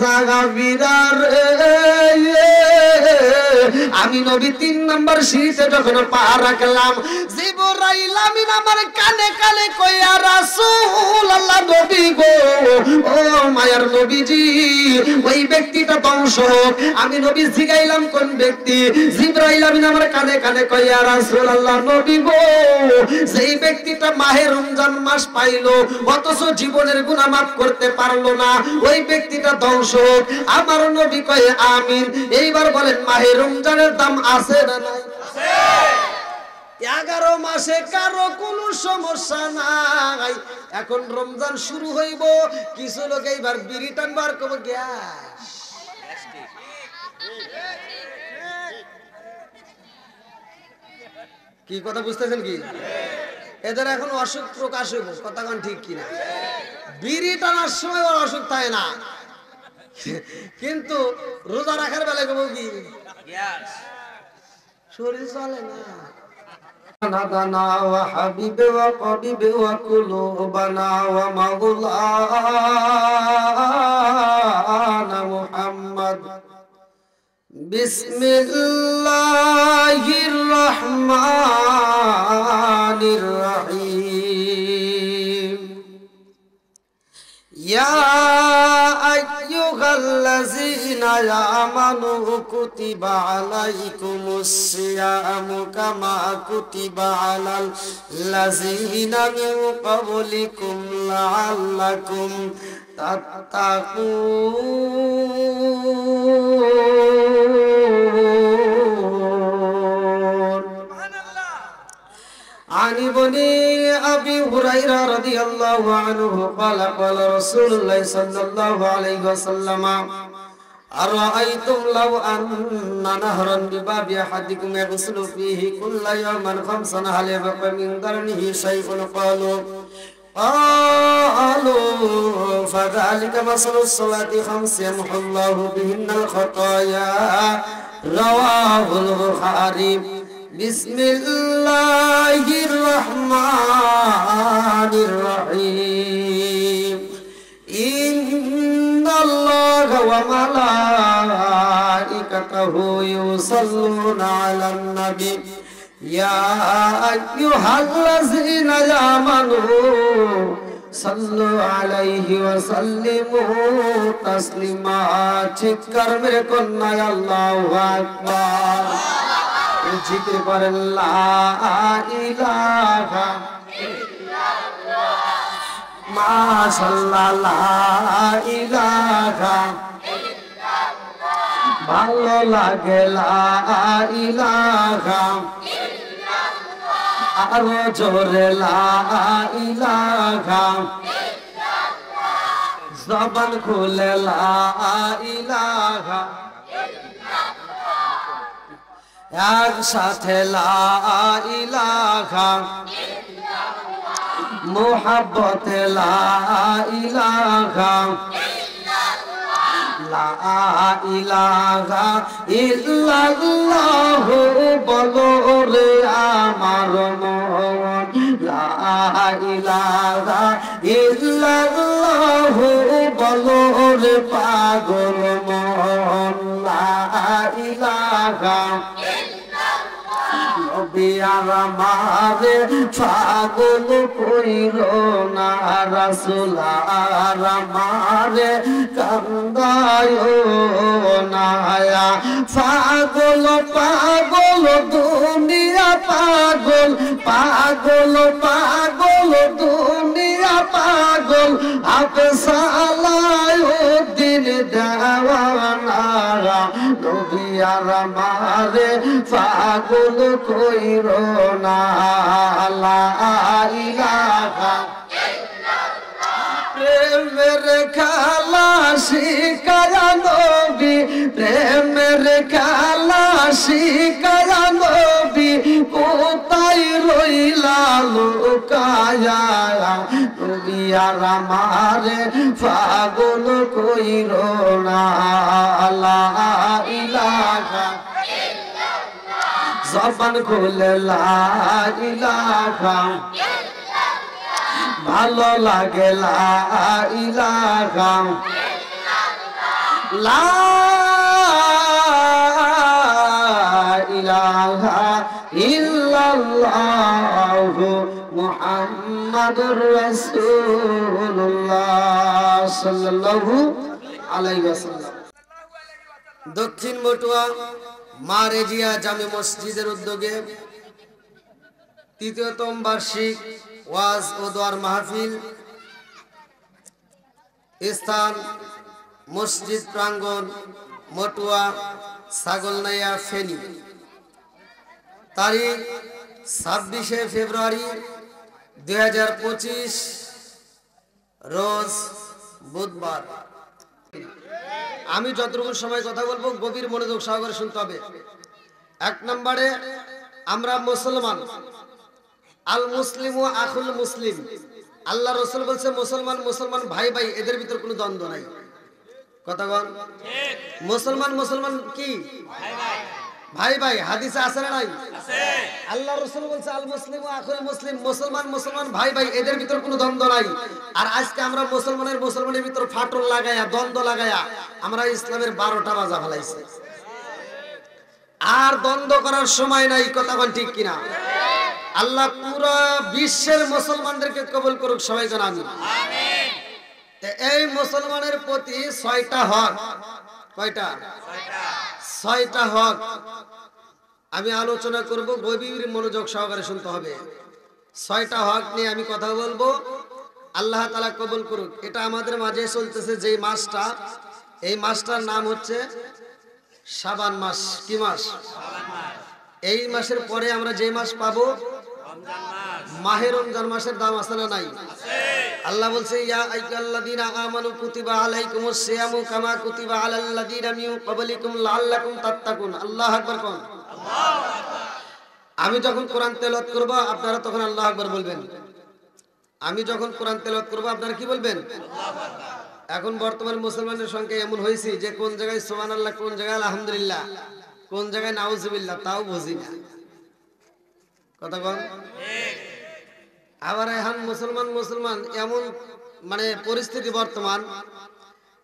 সাহাবীরা রে আমি নবী 3 নাম্বার সিঁড়িতে যখন পা রাখলাম জিবরাইল আমিন আমার কানে কানে কইয়া রাসূলুল্লাহ নবী গো ও মায়ার নবীজি ওই ব্যক্তিটা ধ্বংস হোক। আমি নবী জিগাইলাম কোন ব্যক্তি? জিবরাইল আমিন আমার কানে কানে কইয়া রাসূলুল্লাহ নবী গো সেই ব্যক্তিটা মাহে রমজান মাস পাইলো অথচ জীবনের গুনাহ মাফ করতে পারলো না, ওই ব্যক্তিটা ধ্বংস হোক। আমার নবী কয় আমিন। এইবার বলেন মাহে রমজানের দাম আছে না নাই? আছে। 11 মাসে কারো কোনো সমস্যা নাই। এখন রমজান শুরু হইব, কিছু লোক এইবার বিড়ি টানবার কবে গ্যাস। কি কথা বুঝতেছেন কি? এদের এখন অসুখ প্রকাশ হইব, কথা কোন ঠিক কিনা? বিড়ি টানার সময় ওর অসুখ থাকে না, কিন্তু রোজা রাখার বেলায় কব কি গ্যাস, শরীর চলে না। নাদানা ওয়া হাবিবে ওয়া কবিবে ওয়া কুলুবানা ওয়া মাওলানা মুহাম্মদ বিসমিল্লাহির রহমানির রহিম। ইয়া আইয়ুহাল্লাযীনা আমানু কুতিবা আলাইকুমুস সিয়ামু কামা কুতিবা আলাল লাযীনা মিন ক্বাবলিকুম লাআল্লাকুম তাত্তাকুন। عن بني أبي هريرة رضي الله عنه قال قال رسول الله صلى الله عليه وسلم أرأيتم لو أن نهرا بباب أحدكم يغسل فيه كل يوم 5 هل يبقى من درنه شيء؟ قالوا فذلك مثل الصلاة 5 يمحو الله بهن الخطايا. رواه البخاري. بسم الله الرحمن الرحيم. إن الله وملائكته يصلون على النبي يا أيها الذين آمنوا صلوا عليه وسلموا تسليما. চিৎকার মেরে কন্যা আল্লাহু আকবার। জিকির করেন লা ইলাহা ইল্লাল্লাহ মাশাআল্লাহ লা ইলাহা ইল্লাল্লাহ ভালো লাগে লা ইলাহা ইল্লাল্লাহ আরো জোরে লা ইলাহা ইল্লাল্লাহ জবান খুলে লা ইলাহা এক সাথে লা ইলাহা ইল্লাল্লাহ মুহাব্বতে লা ইলাহা ইল্লাল্লাহ লা ইলাহা ইল্লাল্লাহ বলো রে আমার মন লা ইলাহা ইল্লাল্লাহ বলো রে পাগল মন লা ইলাহা আমারে পাগল কইরো না রাসূল আমারে কান্দায়ো না পাগল পাগল দুনিয়া পাগল পাগল পাগল দুনিয়া পাগল আপে সালায়ো দিন দেওয়ানা নবী আমারে পাগল কইরো না লা ইলাহা ইল্লাল্লাহ প্রেমের খেলা শিখায়া নবী প্রেমের খেলা শিখায়া নবী কোথায় রইলা লুকায়া নবী আমারে পাগল কইরো না লা ইলাহা জবান খুলে লা ইলাহা ভালো লাগে লা ইলাহা লা ইলাহা ইল্লাল্লাহু মুহাম্মাদুর রাসূলুল্লাহ সাল্লাল্লাহু আলাইহি ওয়াসাল্লাম। দক্ষিণ মটুয়া মা রেজিয়া জামে মসজিদের উদ্যোগে তৃতীয়তম বার্ষিক ওয়াজ ও দোয়ার মাহফিল, স্থান মসজিদ প্রাঙ্গণ, মটুয়া, ছাগলনাইয়া, ফেনী। তারিখ 26শে ফেব্রুয়ারি 2025, রোজ বুধবার। আমি যতটুকু সময় কথা বলবো গভীর মনোযোগ সহকারে শুনতে হবে। 1 নম্বরে, আমরা মুসলমান, আল মুসলিমু আখুল মুসলিম। আল্লাহ রাসূল বলছে মুসলমান মুসলমান ভাই ভাই, এদের ভিতর কোনো দ্বন্দ্ব নাই। কথা বল, মুসলমান মুসলমান কি ভাই ভাই, হাদিসে আছে না নাই? আল্লাহ রাসূল বলছে আল মুসলিমু আখুল মুসলিম, মুসলমান মুসলমান ভাই ভাই, এদের ভিতর কোনো দ্বন্দ্ব নাই। আর আজকে আমরা মুসলমানের ভিতর ফাটল লাগায়া, দ্বন্দ্ব লাগায়া আমরা ইসলামের 12টা বাজা ফেলাইছি। আর দ্বন্দ্ব করার সময় নাই। কথা বল ঠিক কিনা? আল্লাহ পুরো বিশ্বের মুসলমানদেরকে কবুল করুক, সবাই জানা আমিন। এই মুসলমানের প্রতি 6টা হক। কয়টা? 6টা হক আমি আলোচনা করব, গভীর মনোযোগ সহকারে শুনতে হবে। 6টা হক নিয়ে আমি কথা বলবো, আল্লাহ তাআলা কবুল করুক। এটা আমাদের মাঝে চলতেছে যে মাসটা, এই মাসটার নাম হচ্ছে শাবান মাস। কি মাস? এই মাসের পরে আমরা যে মাস পাবো মাহে রমজান মাসের দাম আছে না নাই? আল্লাহ বলছে ইয়া আইয়ুহাল্লাযীনা আমানু কুতিবা আলাইকুমুস সিয়ামু কামা কুতিবা আলাল্লাযীনা মিন ক্বাবলিকুম লাআল্লাকুম তাত্তাকুন। আল্লাহু আকবার কোন? আল্লাহু আকবার। আমি যখন কোরআন তেলাওয়াত করব আপনারা তখন আল্লাহু আকবার বলবেন। আমি যখন কোরআন তেলাওয়াত করব আপনারা কি বলবেন? আল্লাহু আকবার। এখন বর্তমান মুসলমানের সংখ্যা এমন হয়েছে যে কোন জায়গায় সুবহানাল্লাহ, কোন জায়গায় আলহামদুলিল্লাহ, কোন জায়গায় নাউজুবিল্লাহ, তাও বুঝি না। কথা বল ঠিক। আবার এখন মুসলমান এমন মানে পরিস্থিতি বর্তমান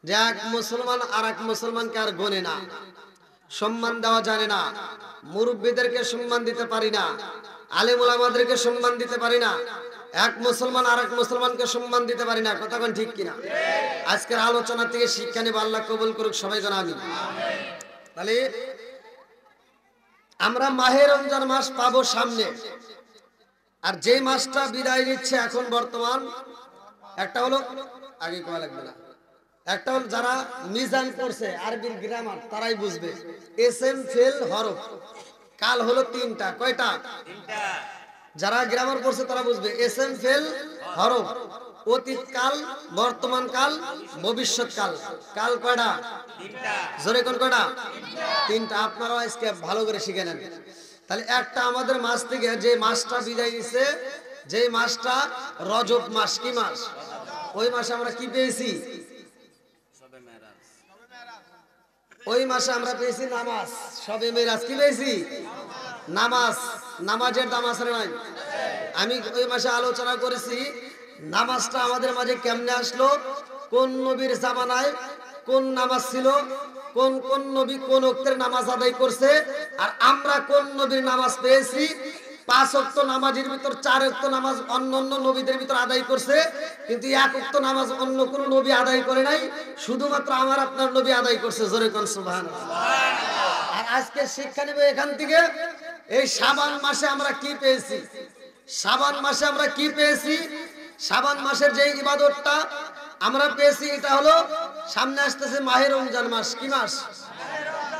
যে এক মুসলমান আর এক মুসলমানকে আর গোনে না, সম্মান দেওয়া জানে না, মুরব্বীদেরকে সম্মান দিতে পারি না, আলেম ওলামাদেরকে সম্মান দিতে পারি না, এক মুসলমান আর এক মুসলমানকে সম্মান দিতে পারি না। কথা কোন ঠিক কিনা? আজকের আলোচনা থেকে শিক্ষা নেব, আল্লাহ কবুল করুক, সবাই জানা আমিন। তাহলে আমরা মাহে রমজান মাস পাবো সামনে, আর যে মাসটা বিদায় নিচ্ছে এখন বর্তমান, একটা হলো আগে কোয়া লাগবে না, একটা হলো যারা মিজান করছে আরবির গ্রামার তারাই বুঝবে, এসএম ফেল হরফ। কাল হলো 3টা। কয়টা? 3টা। যারা গ্রামার পড়ছে তারা বুঝবে এসএম ফেল হরফ, অতীত কাল, বর্তমান কাল, ভবিষ্যৎ কাল। কাল কয়টা? 3টা। জোরে কোন কয়টা? 3টা। আপনারাও আজকে ভালো করে শিখে নেন। তাহলে একটা আমাদের মাস থেকে যে মাসটা বিদায় নিছে, যে মাসটা রজব মাস। কি মাস? ওই মাসে আমরা কি পেয়েছি? ওই মাসে আমরা পেয়েছি নামাজ, শবে মেরাজ। কি পেয়েছি? নামাজ। নামাজের দাম আছে নাই? আমি ওই মাসে আলোচনা করেছি নামাজটা আমাদের মাঝে কেমনে আসলো, কোন নবীর জামানায় কোন নামাজ ছিল, কোন কোন নবী কোন ওয়াক্তের নামাজ আদায় করছে, আর আমরা কোন নবীর নামাজ পেয়েছি। 5 ওয়াক্ত নামাজের ভিতর 4 ওয়াক্ত নামাজ অন্যান্য নবীদের ভিতর আদায় করছে, কিন্তু 1 ওয়াক্ত নামাজ অন্য কোন নবী আদায় করে নাই, শুধুমাত্র আমার আপনার নবী আদায় করছে। জোরে কোন সুবহানাল্লাহ। আর আজকে শিক্ষা নেব এখান থেকে, এই শাবান মাসে আমরা কি পেয়েছি। শাবান মাসে আমরা কি পেয়েছি? শাবান মাসের যে ইবাদতটা আমরা পেয়েছি, এটা হলো সামনে আসতেছে মাহে রমজান মাস। কি মাস?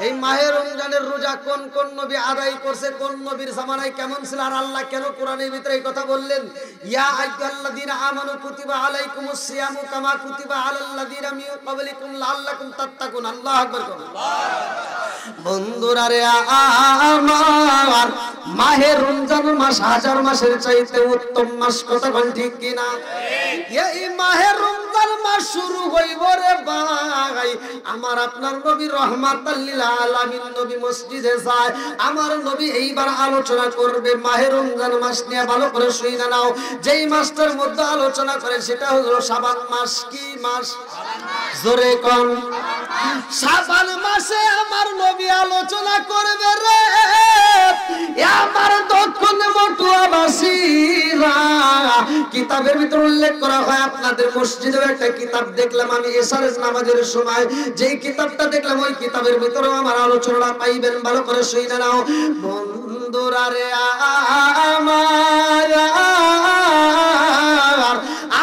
এই মাহে রমজানের রোজা কোন কোন নবী আদায় করছে, কোন নবীর জামানায় কেমন ছিল, আর আল্লাহ কেন কোরআনের ভিতরে এই কথা বললেন, ইয়া আইয়ুহাল্লাযীনা আমানু কুতিবা আলাইকুমুস সিয়ামু কামা কুতিবা আলাল্লাযীনা মিন ক্বাবলিকুম লাআল্লাকুম তাত্তাকুন। আল্লাহু আকবার। বন্ধুরা রে আমার, মাহে রমজান মাস 1000 মাসের চাইতে উত্তম মাস। কথা কোন ঠিক কিনা? এই মাহে রমজান মাস শুরু হইব রে ভাই, আমার আপনার নবী রহমাতাল লিল আলামিন নবী মসজিদে যায়। আমার নবী এইবার আলোচনা করবে মাহে রমজান মাস নিয়ে। ভালো করে শুনে নাও, যেই মাসটার মধ্যে আলোচনা করে সেটা হলো শাবান মাস। কি মাস? জোরে কোন? শাবান মাসে আমার নবী আলোচনা করবে রে আমার দক্ষিণ মটুয়াবাসীরা। কিতাবের ভিতর উল্লেখ করা হয়, আপনাদের মসজিদেও একটা কিতাব দেখলাম আমি এশারের নামাজের সময়, যেই কিতাবটা দেখলাম ওই কিতাবের ভিতরেও আমার আলোচনা পাইবেন, ভালো করে শুনে নাও বন্ধুরা রে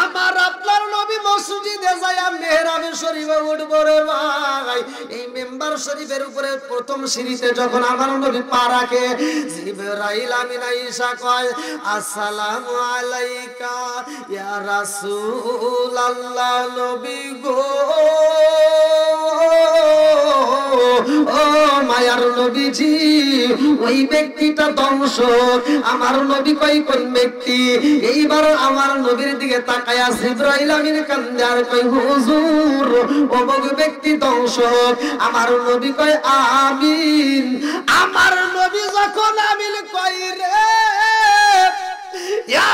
আমার আপনার নবী মসজিদে যায়া মেহরাবে শরীফে উঠবো রে ভাই। এই মেম্বার শরীফের উপরে প্রথম সিঁড়িতে যখন আমার নবী পা রাখে, জিবরাইল আমিন আয়েশা কয় আসসালামু আলাইকা ইয়া রাসূলুল্লাহ নবী গো, ও মায়ার নবীজি ওই ব্যক্তিটা দংশক। আমার নবী কই কোন ব্যক্তি? এইবার আমার নবীর দিকে তাকায়া জিবরাইল আমিন কান্দে আর কই হুজুর ও ব্যক্তি দংশক। আমার নবী কয় আমিন। আমার নবী যখন আমিন কই রে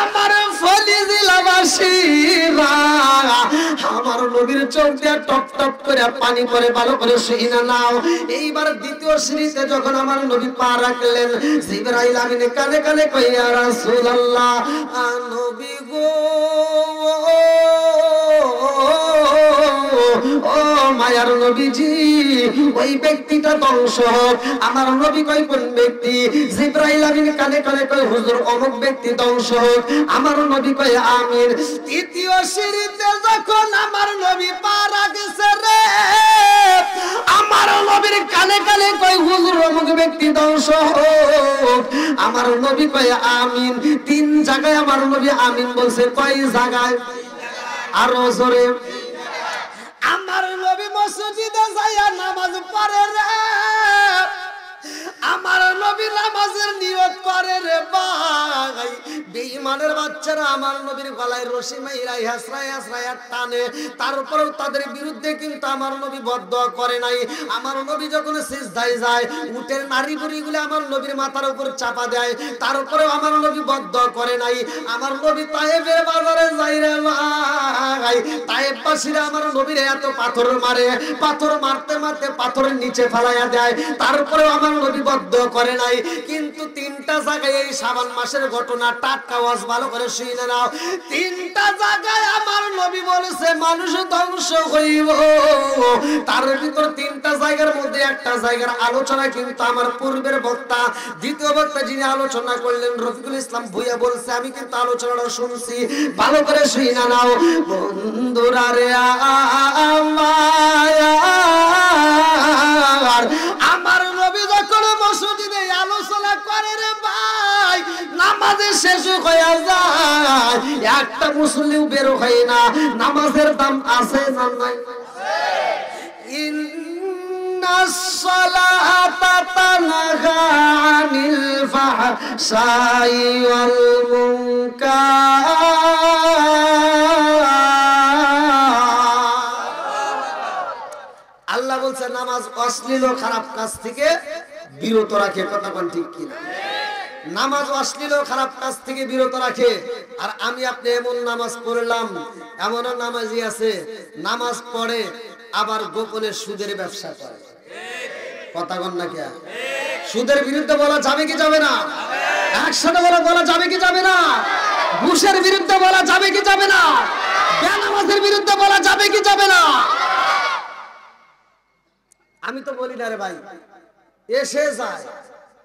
আমার ফলিজিলাবাসীরা, আমার নবীর চোখ দিয়ে টপ টপ করে পানি পড়ে, ভালো করে শুনে নাও। এইবার দ্বিতীয় সিঁড়িতে যখন আমার নবী পা রাখলেন, জিবরাইল আমিন কানে কানে কই ইয়া রাসূলুল্লাহ নবী গো, ও মায়ার নবীজি ওই ব্যক্তিটা দংশক। আমার নবী কই কোন ব্যক্তি? জিবরাইল আমিন কানে কানে কই হুজুর অমুক ব্যক্তি দংশক। আমার নবী কই আমিন। তৃতীয় সিঁড়িতে যখন আমার নবী পা রাখছে রে, আমার নবীর কানে কানে কই হুজুর অমুক ব্যক্তি দংশক। আমার নবী কই আমিন। তিন জায়গায় আমার নবী আমিন বলছে। কয় জায়গায়? আরো জোরে। আমার নবী মসজিদে যাইয়া নামাজ পড়ে রে, আমার নবী নামাজের নিয়ত করে রে ভাই। বেঈমানের বাচ্চারা আমার নবীর গলায় রশি মাইরাই হাসরাই হাসরাই টানে, তারপরেও তাদের বিরুদ্ধে কিন্তু আমার নবী বদদোয়া করে নাই। আমার নবী যখন সিজদায় যায়, উটের নারী বুড়িগুলো আমার নবীর মাথার উপর চাপা দেয়, তারপরেও আমার নবী বদদোয়া করে নাই। আমার নবী তায়েফের বাজারে যাই রে ভাই, তায়েফবাসীরা আমার নবীর এত পাথর মারে, পাথর মারতে মারতে পাথরের নিচে ফেলাইয়া দেয়, তারপরেও আমার নবী বদদোয়া করে নাই। কিন্তু তিনটা জায়গায় এই শাবান মাসের ঘটনা, টাটকা ওয়াজ, ভালো করে শুনে নাও। তিনটা জায়গায় আমার নবী বলেছে মানুষ ধ্বংস হইব। তার ভিতর তিনটা জায়গার মধ্যে একটা জায়গার আলোচনা কিন্তু আমার পূর্বের বক্তা, দ্বিতীয় বক্তা যিনি আলোচনা করলেন রফিকুল ইসলাম ভুইয়া বলছে, আমি কিন্তু আলোচনাটা শুনছি, ভালো করে শুনে নাও বন্ধুরা রে আমার নবী যখন মসজিদে আলোচনা করে রে ভাই, নামাজে শেষ হয়ে যায়, একটা মুসলিম বের হয় না। নামাজের দাম আছে না নাই? ইন্নাস সালাতা তানহা আনিল ফাহশাই ওয়াল মুনকার। আল্লাহ বলছে নামাজ অশ্লীল ও খারাপ কাজ থেকে বিরত রাখে। কথা কোন ঠিক কিনা? নামাজ অশ্লীল ও খারাপ কাজ থেকে বিরত রাখে। আর আমি আপনি এমন নামাজ পড়লাম, এমন নামাজি আছে নামাজ পড়ে আবার গোপনে সুদের ব্যবসা করে। কথা কোন না কে? সুদের বিরুদ্ধে বলা যাবে কি যাবে না? একসাথে বলা যাবে কি যাবে না? ঘুষের বিরুদ্ধে বলা যাবে কি যাবে না? বেনামাজের বিরুদ্ধে বলা যাবে কি যাবে না? আমি তো বলি না রে ভাই, এসে যায়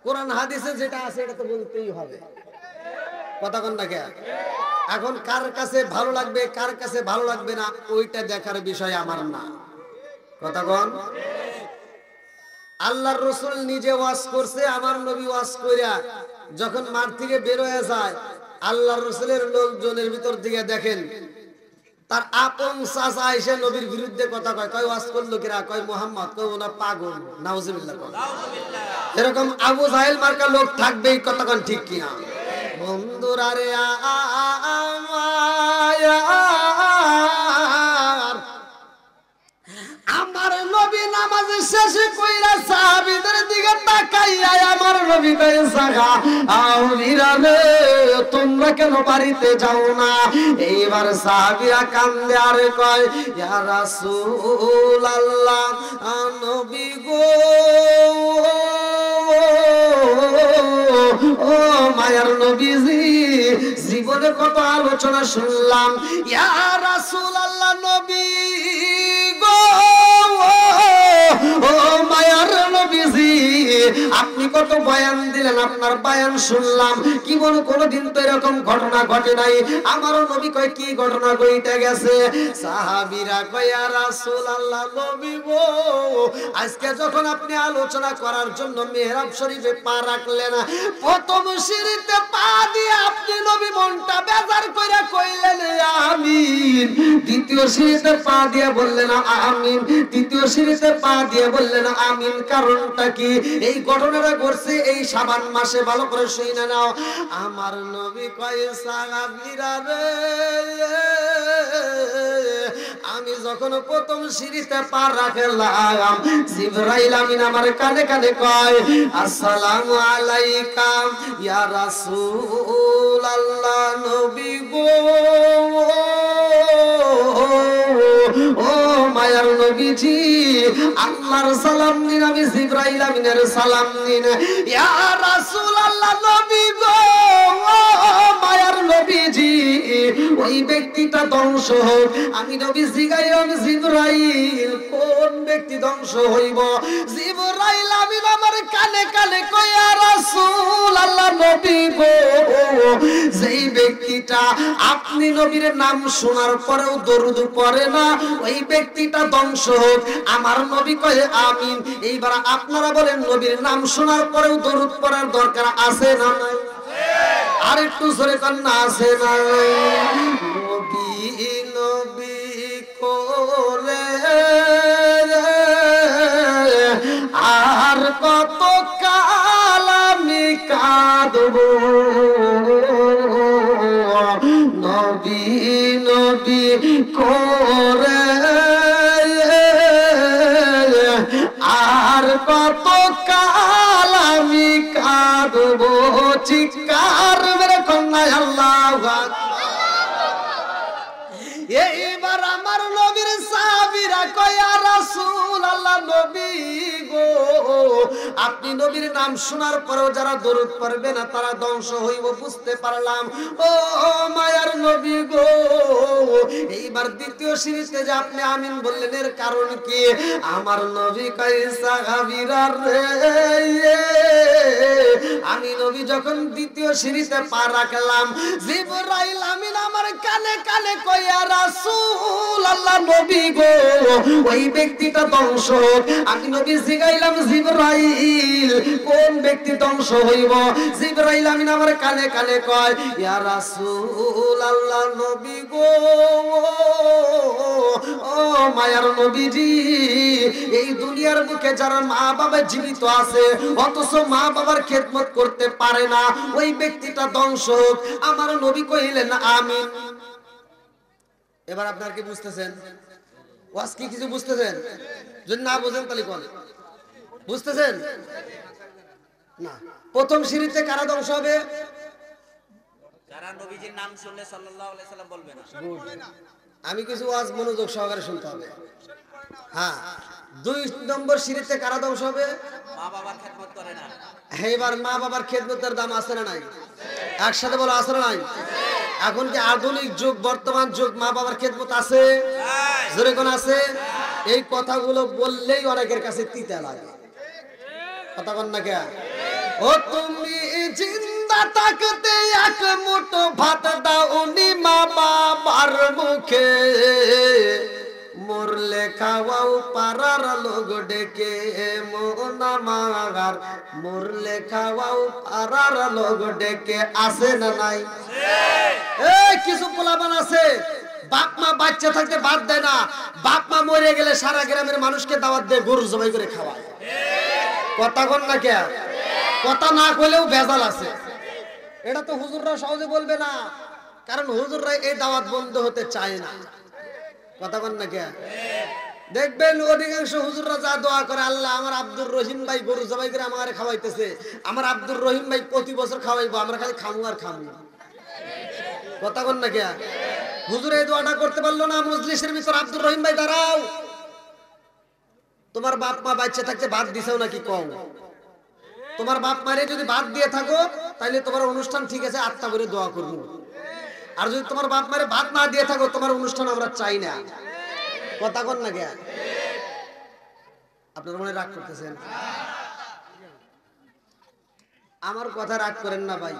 কোরআন হাদিসে যেটা আছে এটা তো বলতেই হবে। কথা কোন না কে? এখন কার কাছে ভালো লাগবে কার কাছে ভালো লাগবে না ওইটা দেখার বিষয় আমার না। কথা কোন? আল্লাহর রাসূল নিজে ওয়াজ করছে, আমার নবী ওয়াজ কইরা যখন মাঠ থেকে বের হয়ে যায়, আল্লাহর রাসূলের লোকজনের ভিতর থেকে দেখেন তার আপন চাচা এসে নবীর বিরুদ্ধে কথা কয়। কয় ওয়াজ করলো কিরা? কয় মুহাম্মদ, কয় ওনা পাগল। নাউজুবিল্লাহ। এরকম আবু জাহেল মার্কা লোক থাকবেই। কথা কোন ঠিক কিনা? বন্ধুরা রে আমার নবী নামাজ শেষ কইরা সাহাবীদের দিকে তাকাইয়া আমার নবী কয় সাগা আউলিরা রে তোমরা কেন বাড়িতে যাও না? এইবার সাহাবীরা কান্দে আর কয় ইয়া রাসূলুল্লাহ থেকে কত আলোচনা শুনলাম। ইয়া রাসূলুল্লাহ নবী গো, ও মায়ার নবীজি, আপনি কত বয়ান দিলেন, আপনার বয়ান শুনলাম, কি বল কোনদিন তো এরকম ঘটনা ঘটে নাই। আমারও নবী কয় কি ঘটনা ঘটে গেছে? সাহাবীরা কয় ইয়া রাসূলুল্লাহ নবী গো, আজকে যখন আপনি আলোচনা করার জন্য মিহরাব শরীফে পা রাখলেন, প্রথম সিঁড়িতে পা দিয়ে আপনি নবী মনটা বেজার করে কইলেন আমিন, দ্বিতীয় সিঁড়িতে পা দিয়ে বললেন আমিন, তৃতীয় সিঁড়িতে পা দিয়ে বললেন আমিন। কারণটা কি? এই ঘটনাটা ঘটছে এই শাবান মাসে, ভালো করে শুনে নাও। আমার নবী কয় সাহাবীরা রে, আমি যখন প্রথম সিঁড়িতে পা রাখলাম, জিবরাইল আমিন আমার কানে কানে কয় আসসালামু আলাইকা ইয়া রাসূলুল্লাহ নবী গো, ও মায়ার নবীজি, আল্লাহর সালাম নিন, আমি জিবরাইল আমিনের সালাম নিন। ইয়া রাসূলুল্লাহ নবী গো, ও মায়ার নবীজি, ওই ব্যক্তিটা ধ্বংস হোক। আমি নবী জিগাইলাম জিবরাইল, কোন ব্যক্তি ধ্বংস হইব? জিবরাইল আমিন আমার কানে কানে কয় ইয়া রাসূলুল্লাহ নবী গো, যেই ব্যক্তিটা আপনি নবীর নাম শোনার পরেও দরুদ পড়ে না, ওই ব্যক্তিটা ধ্বংস হোক। আমার নবী কয় আমিন। এইবার আপনারা বলেন, নবীর নাম শোনার পরেও দরুদ পড়ার দরকার আছে না নাই? আর একটু জোরে কন্যা আছে না? নবী নবী করে আর কত কাল আমি কাঁদবো, নবী নবী করে আর কত কাল আমি কাঁদবো। চিৎকার মেরে কন্যায় আল্লাহু আকবার। এইবার আমার নবীর সাহাবীরা কয় ইয়া রাসূলুল্লাহ নবী গো, আপনি নবীর নাম শোনার পরেও যারা দরুদ পড়বে না তারা ধ্বংস হইব, বুঝতে পারলাম। ও মায়ার নবী গো, এইবার দ্বিতীয় সিঁড়িতে যে আপনি আমিন বললেন, এর কারণ কি? আমার নবী কয় সাহাবীরা রে, আমি নবী যখন দ্বিতীয় সিঁড়িতে পা রাখলাম, জিবরাইল আমিন আমার কানে কানে কয় ইয়া রাসূলুল্লাহ নবী গো, ওই ব্যক্তিটা ধ্বংস হোক। আমি নবী জিগাইলাম জিবরাইল, কোন ব্যক্তি ধ্বংস হইব? জিবরাইল আমিন আমার কানে কানে কয় ইয়া রাসূলুল্লাহ নবী গো, ও মায়ার নবীজি, এই দুনিয়ার বুকে যারা মা বাবা জীবিত আছে অথচ মা বাবার খেদমত করতে পারে না, ওই ব্যক্তিটা ধ্বংস হোক। আমার নবী কইলেন আমিন। এবার আপনারা কি বুঝতেছেন? ওয়াজ কি কিছু বুঝতেছেন? যদি না বুঝেন তাহলে কোন বুঝতেছেন না? প্রথম সিঁড়িতে কারা ধ্বংস হবে? যারা নবীজির নাম শুনলে সাল্লাল্লাহু আলাইহি সাল্লাম বলবে না। আমি কিছু ওয়াজ মনোযোগ সহকারে শুনতে হবে। হ্যাঁ, 2 নম্বর সিঁড়িতে কারা ধ্বংস হবে? মা বাবার খেদমত করে না। এবার মা বাবার খেদমতের দাম আছে না নাই? একসাথে বলো আছে না নাই? এখন কি আধুনিক যুগ, বর্তমান যুগ, মা বাবার খেদমত আছে? জোরে কোন আছে? এই কথাগুলো বললেই অনেকের কাছে তিতা লাগে। কথা বল না কে? ও তুমি জিন্দা থাকতে এক মুঠো ভাত দাওনি মা বাবার মুখে, মরলে খাওয়াও পাড়ার লোক ডেকে, মন আমার মরলে খাওয়াও পাড়ার লোক ডেকে, আছে না নাই? এই কিছু পোলাপান আছে বাপ মা বাচ্চা থাকতে বাদ দেয় না, বাপ মা মরে গেলে সারা গ্রামের মানুষকে দাওয়াত দিয়ে গরু জবাই করে খাওয়ায়। কথা কন না কে? কথা না কইলেও ভেজাল আছে। এটা তো হুজুররা সহজে বলবে না, কারণ হুজুররা এই দাওয়াত বন্ধ হতে চায় না। কথা কন না কে? দেখবেন অধিকাংশ হুজুররা যা দোয়া করে, আল্লাহ আমার আব্দুর রহিম ভাই গরু জবাই করে আমারে খাওয়াইতেছে, আমার আব্দুর রহিম ভাই প্রতি বছর খাওয়াইবো, আমরা খালি খামু আর খামু। কথা কন না কে? হুজুর এই দোয়াটা করতে পারলো না, মজলিসের ভিতর আব্দুর রহিম ভাই দাঁড়াও, তোমার বাপ মা বাচ্চা থাকতে বাদ দিছেও নাকি কম? তোমার বাপ মারে যদি বাদ দিয়ে থাকো তাহলে তোমার অনুষ্ঠান ঠিক আছে, আত্মা করে দোয়া করবো। আর যদি তোমার বাপ মারে ভাত না দিয়ে থাকো তোমার অনুষ্ঠান আমরা চাই না। কথা কন না কে? আপনারা মনে রাগ করতেছেন? আমার কথা রাগ করেন না ভাই।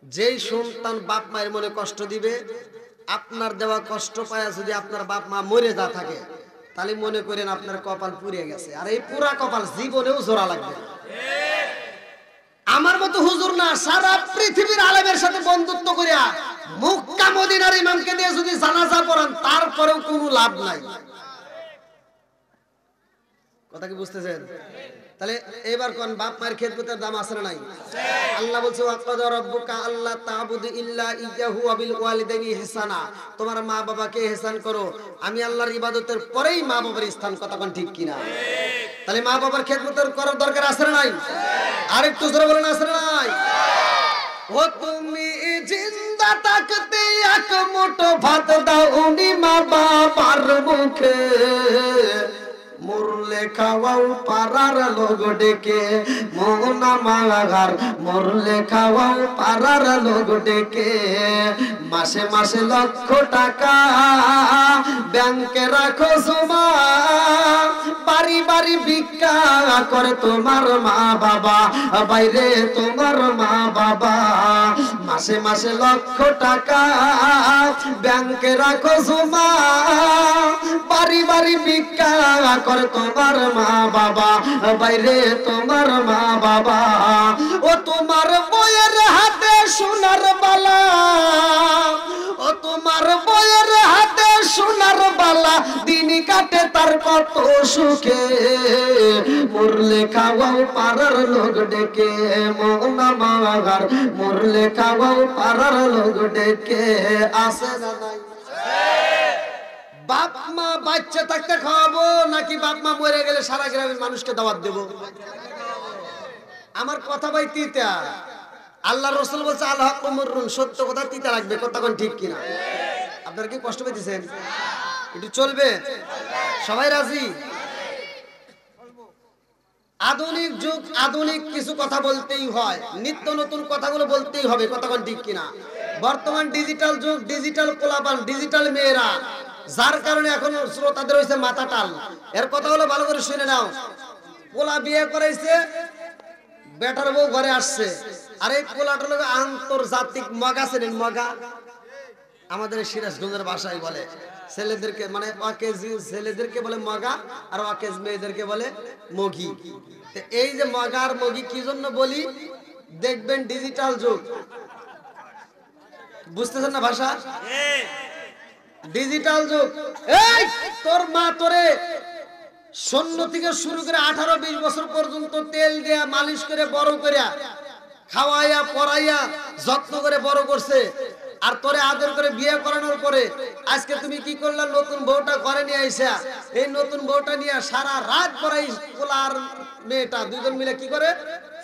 যেই সন্তান বাপ মায়ের মনে কষ্ট দিবে, আপনার দেওয়া কষ্ট পায়া যদি আপনার বাপ মা মরে যা থাকে, তাহলে মনে করেন আপনার কপাল পুড়ে গেছে। আর এই পুরা কপাল জীবনেও জোড়া লাগবে। আমার মতো হুজুর না, সারা পৃথিবীর আলেমের সাথে বন্ধুত্ব করিয়া মক্কা মদিনার ইমামকে দিয়ে যদি জানাজা পড়ান, তারপরেও কোনো লাভ নাই। কথা কি বুঝতেছেন? তাহলে এবার কোন বাপ মায়ের খেদমতের দাম আছে না নাই? আল্লাহ বলছে ওয়াকাদা রাব্বুকা আল্লা তা'বুদু ইল্লা ইয়্যাহু ওয়া বিল ওয়ালিদাইনি ইহসানা। তোমার মা বাবাকে ইহসান করো। আমি আল্লাহর ইবাদতের পরেই মা বাবার স্থান। কথা কোন ঠিক কিনা? তাহলে মা বাবার খেদমতের করার দরকার আছে না নাই? আরেকটু জোরে বলেন আছে না নাই? ও তুমি জিন্দা থাকতে এক মুঠো ভাত দাও উনি মা বাবার মুখে, মরলে খাওয়াও পাড়ার লোক ডেকে, মোনা মালাগার মরলে খাওয়াও পাড়ার লোক ডেকে, মাসে মাসে লক্ষ টাকা ব্যাংকে রাখো জমা, বাড়ি বাড়ি ভিক্ষা করে তোমার মা বাবা, বাইরে তোমার মা বাবা, মাসে মাসে লক্ষ টাকা ব্যাংকে রাখো জমা, বাড়ি বাড়ি ভিক্ষা করে তোমার মা বাবা, বাইরে তোমার মা বাবা। ও তোমার বইয়ের হাতে সোনার বালা, ও তোমার বইয়ের হাতে সোনার বালা, দিন কাটে তার কত সুখে, মরলে খাওয়াও পাড়ার লোক ডেকে, মোনা মাগার মরলে খাওয়াও পাড়ার লোক ডেকে। আসে না নাই? বাপ মা বাচ্চা থাকতে খাওয়াবো নাকি বাপ মা মরে গেলে সারা গ্রামের মানুষকে দাওয়াত দেব? আমার কথা ভাই তিতা। আল্লাহ রাসূল বলছে আল হক মুররুন, সত্য কথা তিতা লাগবে। কথা কোন ঠিক কিনা? আপনারা কি কষ্ট পাইতেছেন? একটু চলবে? সবাই রাজি? আধুনিক যুগ, আধুনিক কিছু কথা বলতেই হয়, নিত্য নতুন কথাগুলো বলতেই হবে। কথা কোন ঠিক কিনা? বর্তমান ডিজিটাল যুগ, ডিজিটাল পোলাপান, ডিজিটাল মেয়েরা, যার কারণে এখন শ্রোতাদের হয়েছে মাথা টাল। এর কথা হলো ভালো করে শুনে নাও। পোলা বিয়ে করাইছে, বেটার বউ ঘরে আসছে, আর এই পোলাটার লোক আন্তর্জাতিক মগা। ছিলেন মগা? আমাদের সিরাজগঞ্জের ভাষায় বলে ছেলেদেরকে, মানে ওয়াকেজি ছেলেদেরকে বলে মগা, আর ওয়াকেজ মেয়েদেরকে বলে মগি। এই যে মগা আর মগি কি জন্য বলি? দেখবেন ডিজিটাল যুগ, বুঝতেছেন না ভাষা? ডিজিটাল যুগ। এই তোর মা তোরে শূন্য থেকে শুরু করে 18-20 বছর পর্যন্ত তেল দেয়া মালিশ করে বড় করে খাওয়াইয়া পড়াইয়া যত্ন করে বড় করছে, আর তোরে আদর করে বিয়ে করানোর পরে আজকে তুমি কি করলা? নতুন বউটা ঘরে নিয়ে আইসা, এই নতুন বউটা নিয়ে সারা রাত পড়াই পোলার মেয়েটা দুজন মিলে কি করে?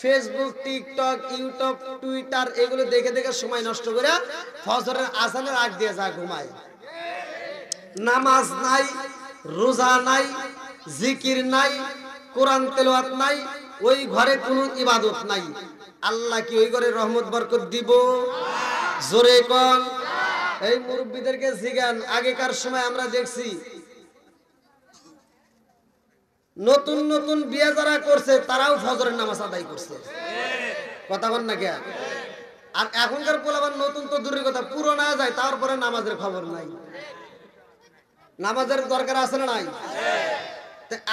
ফেসবুক, টিকটক, ইউটিউব, টুইটার এগুলো দেখে দেখে সময় নষ্ট করে ফজরের আজানের আগ দিয়ে যা ঘুমায়। নামাজ নাই, রোজা নাই, জিকির নাই, কোরআন তেলাওয়াত নাই, ওই ঘরে কোনো ইবাদত নাই। আল্লাহ কি ওই ঘরে রহমত বরকত দিব? জোরে কোন? এই মুরব্বিদেরকে জিজ্ঞান, আগেকার সময় আমরা দেখছি নতুন নতুন বিয়ে যারা করছে তারাও ফজরের নামাজ আদায় করছে। কথা বল না কে? আর এখনকার পোলাপান নতুন তো দূরের কথা, পুরো না যায় তারপরে নামাজের খবর নাই। নামাজের দরকার আছে না নাই?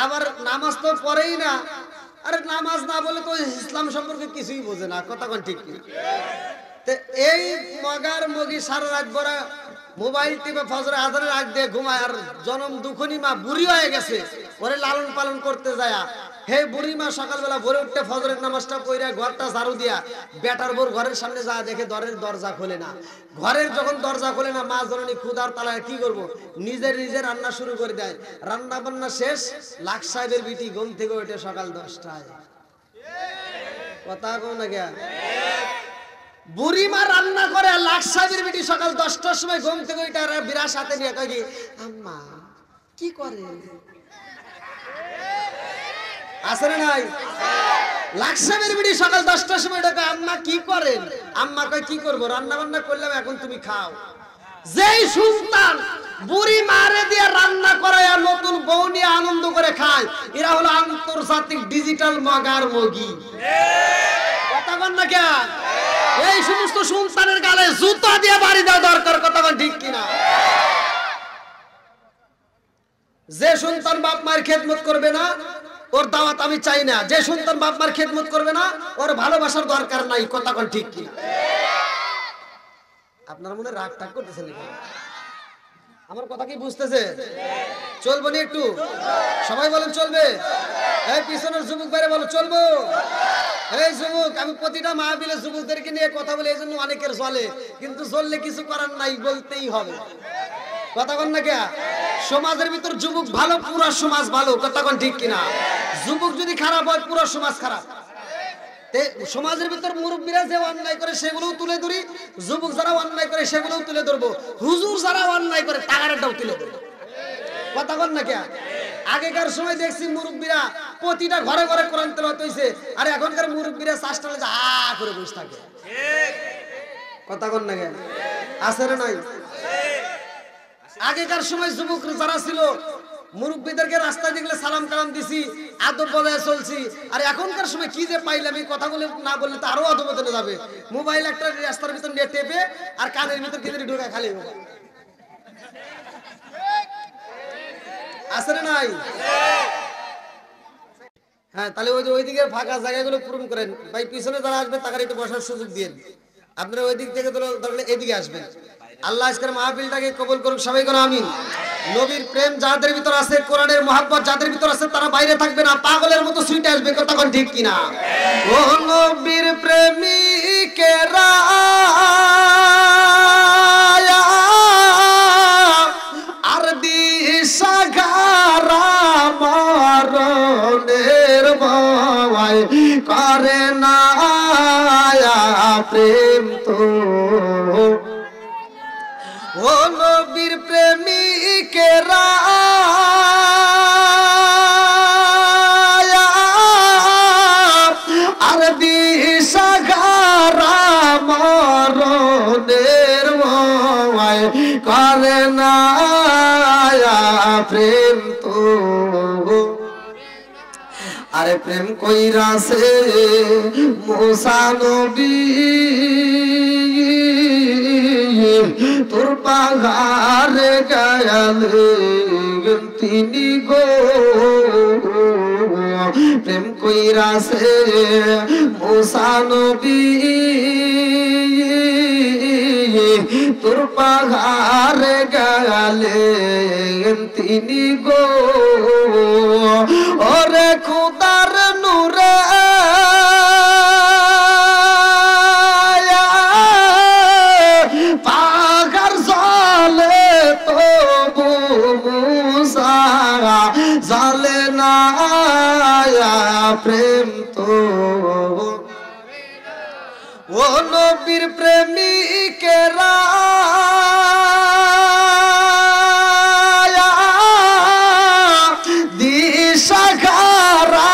আবার নামাজ তো পড়েই না। আরে নামাজ না বলে তো ইসলাম সম্পর্কে কিছুই বোঝে না। কথা কোন ঠিক কি? এই মগার মগি সারা রাত ভরা মোবাইল টিপে ফজরে আজানের আগ দিয়ে ঘুমায়, আর জনম দুখনি মা বুড়ি হয়ে গেছে, ওরে লালন পালন করতে যায়। হে বুড়ি মা সকালবেলা ভোরে উঠতে ফজরের নামাজটা পড়ে ঘরটা ঝাড়ু দিয়া বেটার বোর ঘরের সামনে যা দেখে ঘরের দরজা খোলে না। ঘরের যখন দরজা খোলে না, মা জননী ক্ষুধার তালায় কি করব, নিজে রান্না শুরু করে দেয়। রান্না বান্না শেষ, লাখ সাহেবের বিটি ঘুম থেকে ওঠে সকাল 10টায়। কথা কও না কে? বুড়ি মা রান্না করে, লাখ সাহেবের বিটি সকাল 10টার সময় ঘুম থেকে ওইটা বিরাট সাথে নিয়ে কয় কি, আম্মা কি করে? আছে না নাই? লাখ সাহেবের বিটি সকাল 10টার সময় ডাকে, আম্মা কি করেন? আম্মা কয় কি করবো, রান্না বান্না করলাম, এখন তুমি খাও। যেই সন্তান বুড়ি মারে দিয়ে রান্না করায় আর নতুন বউ নিয়ে আনন্দ করে খায়, এরা হলো আন্তর্জাতিক ডিজিটাল মগার মগি। কথা বল না কে? এই সমস্ত সন্তানের গালে জুতা দিয়ে বাড়ি দেওয়া দরকার। কথা বল ঠিক কিনা? যে সন্তান বাপ মায়ের খেদমত করবে না, ওর দাওয়াত আমি চাই না। যে সন্তান বাপ মায়ের খেদমত করবে না, ওর ভালোবাসার দরকার নাই। কথা বল ঠিক কিনা? আপনার মনে রাগ টাগ করতেছেন নাকি? আমার কথা কি বুঝতেছে? চলবো নি একটু? সবাই বলেন চলবে। এই পিছনের যুবক বাইরে বলো চলবো। এই যুবক, আমি প্রতিটা মাহফিলে যুবকদেরকে নিয়ে কথা বলি, এই জন্য অনেকের চলে, কিন্তু চললে কিছু করার নাই, বলতেই হবে। কথা বল না কে? সমাজের ভিতর যুবক ভালো, পুরো সমাজ ভালো। কথা বল ঠিক কিনা? যুবক যদি খারাপ হয়, পুরো সমাজ খারাপ। সমাজের ভিতর মুরব্বীরা যে অন্যায় করে সেগুলোও তুলে ধরি, যুবক যারা অন্যায় করে সেগুলোও তুলে ধরবো, হুজুর যারা অন্যায় করে তাগারটাও তুলে ধরবো। কথা বল না কে? আগেকার সময় দেখছি মুরব্বীরা প্রতিটা ঘরে ঘরে কোরআন তেলাওয়াত হইছে, আর এখনকার মুরব্বীরা চাষটালে যা করে বসে থাকে। কথা বল না কে? আছে না নাই? আগেকার সময় যুবক যারা ছিল, মুরব্বীদেরকে রাস্তায় দেখলে সালাম কালাম দিছি, আদব বজায় চলছি। আর এখনকার সময় কি যে পাইলাম, এই কথাগুলো না বললে তো আরো অধপতনে যাবে। মোবাইল একটা রাস্তার ভিতর নিয়ে টেপে আর কানের ভিতর কিনে ঢোকা খালি আছে না নাই? হ্যাঁ, তাহলে ওই দিকের ফাঁকা জায়গাগুলো পূরণ করেন ভাই। পিছনে যারা আসবে তাকে একটু বসার সুযোগ দিন। আপনারা ওই দিক থেকে ধরলে এদিকে আসবেন। আল্লাহ আজকের মাহফিলটাকে কবুল করুক, সবাই করে আমিন। নবীর প্রেম যাদের ভিতর আছে, কোরআনের মহব্বত যাদের ভিতর আছে, তারা বাইরে থাকবে না, পাগলের মতো ছুটে আসবে। কথা কোন ঠিক কিনা? ও নবীর প্রেমিকেরা আর দিশাগারা মরণের ভয় করে না প্রেম তো। ও নবীর প্রেমিকেরা আর দিশাগারা মরণের ভয় করে না প্রেম তো। আরে প্রেম কইরাছে মুসা নবী তোর পাহাড়ে গেলে তিনি গো। প্রেম কইরাছে মুসা নবী তোর পাহাড়ে গেলে তিনি গো। ওরে খুদার নূরে পাহাড় জলে তবু মুসা জলে না প্রেম তো। ও নবীর প্রেমিকেরা দিশাগারা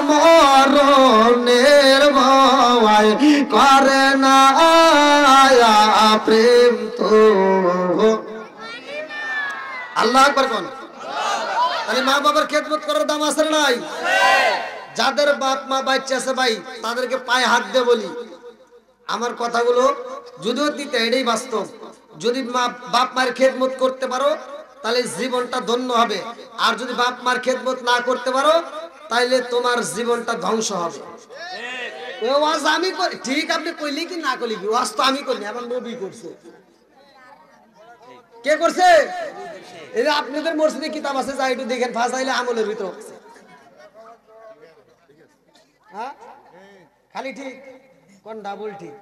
মরণের ভয় করে না প্রেম তো। আল্লাহ আকবার কোন? তাহলে মা বাবার খেদমত করার দাম আছে না নাই? যাদের বাপ মা বাচ্চা আছে ভাই, তাদেরকে পায়ে হাত দিয়ে বলি, আমার কথাগুলো যদিও দিতে এটাই বাস্তব। যদি বাপ মায়ের খেদমত করতে পারো তাহলে জীবনটা ধন্য হবে, আর যদি বাপ মায়ের খেদমত না করতে পারো তাহলে তোমার জীবনটা ধ্বংস হবে। ওয়াজ আমি করি, ঠিক আপনি কইলি কি না কইলি, ওয়াজ তো আমি করিনি, আমার নবী করছে। কে করছে? এই যে আপনাদের মসজিদে কিতাব আছে, যা একটু দেখেন, ফাজাইলে আমলের ভিতর। হ্যাঁ, খালি ঠিক কোন ডাবল ঠিক?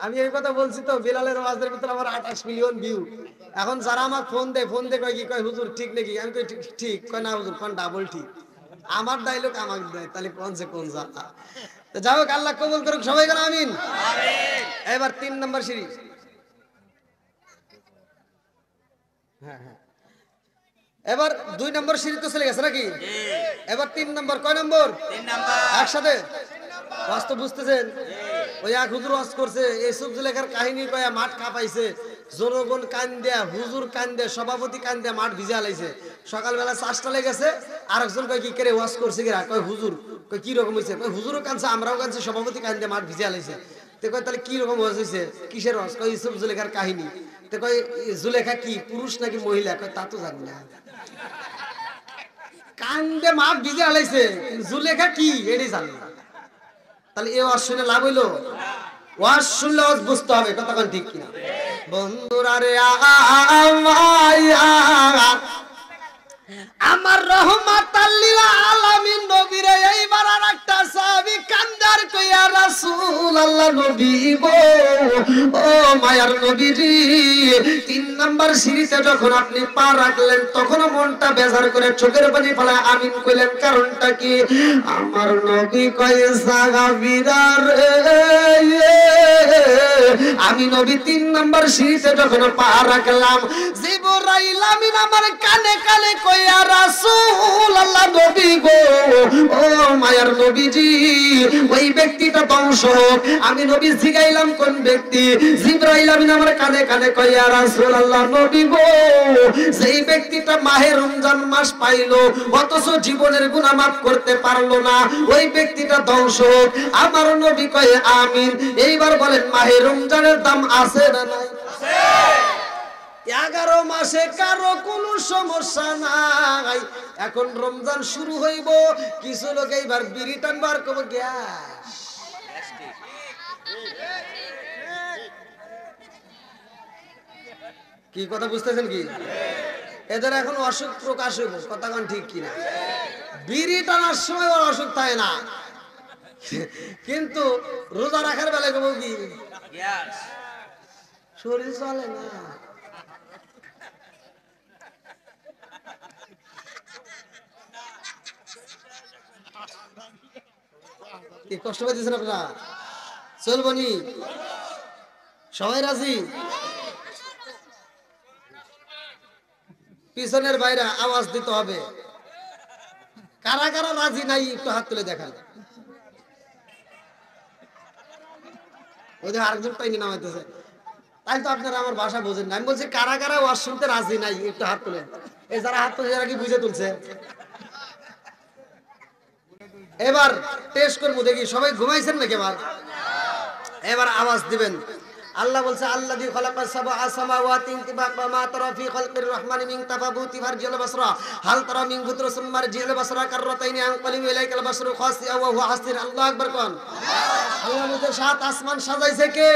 আমি এই কথা বলছি তো, বিলালের ওয়াজের ভিতর আমার 28 মিলিয়ন ভিউ। এখন যারা আমার ফোন দেয় কয় কি, কয় হুজুর ঠিক নাকি? আমি কই ঠিক, কয় না হুজুর কোন ডাবল ঠিক। আমার ডায়লগ আমাকে দেয়, তাহলে কোন সে কোন জাতা। তো যাই হোক, আল্লাহ কবুল করুক, সবাই করে আমিন। এবার 3 নম্বর সিরিজ। হ্যাঁ হ্যাঁ, এবার 2 নম্বর সিঁড়ি তো চলে গেছে নাকি? এবার 3 নম্বর, কয় নম্বর? 3 নাম্বার। একসাথে ওয়াজ তো বুঝতেছেন? ওই এক হুজুর ওয়াজ করছে, এইসব জুলেখার কাহিনী কয়া মাঠ কাঁপাইছে, জনগণ কান দেয়া, হুজুর কান দেয়া, সভাপতি কান দেয়া, মাঠ ভিজা লাইছে। সকালবেলা 4টা লেগেছে, আরেকজন কয় কি করে ওয়াজ করছে কিরা? কয় হুজুর। কয় কি রকম হয়েছে? কয় হুজুরও কানছে, আমরাও কানছি, সভাপতি কান দিয়ে মাঠ ভিজা লাইছে। তো কয় তাহলে কি রকম ওয়াজ হয়েছে? কিসের ওয়াজ? কয় ইউসুফ জুলেখার কাহিনী। তো কয় জুলেখা কি পুরুষ নাকি মহিলা? কয় তা তো জানি না। কান্দে মাঠ ভিজে আলাইছে, জুলেখা কি এটাই জানি না। তাহলে এই ওয়াজ শুনে লাভ হইলো? ওয়াজ শুনলে ওয়াজ বুঝতে হবে, কথা কোন ঠিক কিনা? বন্ধুরা রে আমার রহমাতাল লিল আলামিন নবীরে এইবার আরেকটা সাহাবী কান্দার কইয়া রাসূলুল্লাহ নবী গো, ও মায়ার নবীজি, 3 নাম্বার সিঁড়িতে যখন আপনি পা রাখলেন তখন মনটা বেজার করে চোখের পানি ফেলায় আমিন কইলেন, কারণটা কি? আমার নবী কয় সাহাবীরা রে, আমি নবী 3 নাম্বার সিঁড়িতে যখন পা রাখলাম, জিবরাইল আমিন আমার কানে কানে কইয়া রাসূলুল্লাহ নবী গো, ও মায়ার নবীজি, ওই ব্যক্তিটা ধ্বংস হোক। আমি নবী জিগাইলাম কোন ব্যক্তি? জিবরাইল আমিন আমার কানে কানে কইয়া রাসূলুল্লাহ নবী গো, সেই ব্যক্তিটা মাহে রমজান মাস পাইলো অথচ জীবনের গুনাহ মাফ করতে পারলো না, ওই ব্যক্তিটা ধ্বংস হোক। আমার নবী কয় আমিন। এইবার বলেন মাহে রমজানের দাম আছে না নাই? আছে। 11 মাসে কারো কোনো সমস্যা নাই। এখন রমজান শুরু হইব, কিছু লোক এইবার বিড়ি টানবার করবো গ্যাস। কি কথা বুঝতেছেন কি? এদের এখন অসুখ প্রকাশ হইব, কথা কোন ঠিক কিনা? বিড়ি টানার সময় ওর অসুখ থাকে না, কিন্তু রোজা রাখার বেলায় কব কি গ্যাস, শরীর চলে না। কি কষ্ট পাইতেছেন আপনারা? চলবনি? সবাই রাজি? পিছনের বাইরে আওয়াজ দিতে হবে। কারা কারা রাজি নাই একটু হাত তুলে দেখান। ওদের আরেকজন পাইনি নামাইতেছে। তাই তো আপনারা আমার ভাষা বোঝেন না। আমি বলছি কারা কারা ওয়াজ শুনতে রাজি নাই একটু হাত তুলেন। এই যারা হাত তুলে যারা কি বুঝে তুলছে? এবার টেস্ট করবো দেখি সবাই ঘুমাইছেন নাকি? এবার আওয়াজ দিবেন। আল্লাহ বলছে আল্লাযী খালাকাস সাবআ সামাওয়াতি তিবাকা মা তারা ফি খালকির রহমানি মিন তাফাবুতি ফারজিল বাসরা হাল তারা মিন গুতর সুমার জিল বাসরা কাররাতাইনি আনকালিবু ইলাইকাল বাসরু খাসিয়া ওয়া হুয়া হাসির। আল্লাহু আকবার কোন। আল্লাহ নিজে 7 আসমান সাজাইছে কে?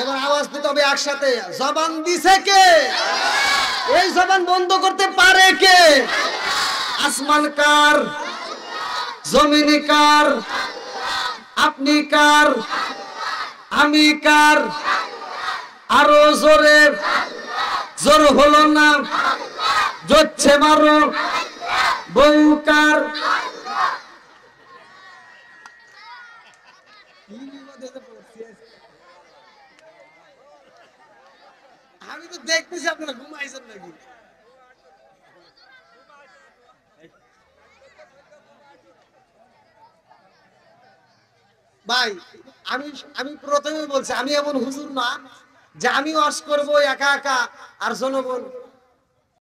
এবার আওয়াজ দিতে হবে একসাথে। জবান দিছে কে? এই জবান বন্ধ করতে পারে কে? আসমান কার? জমিন কার? আপনি কার? আমি কার? আরো জোরে। জোর হলো না, জোচ্ছে মারো। বউ কার? আমি তো দেখতেছি আপনারা ঘুমাইছেন নাকি। ভাই আমি প্রথমে বলছি আমি এমন হুজুর না যে আমি ওয়াজ করবো একা একা আর জনগণ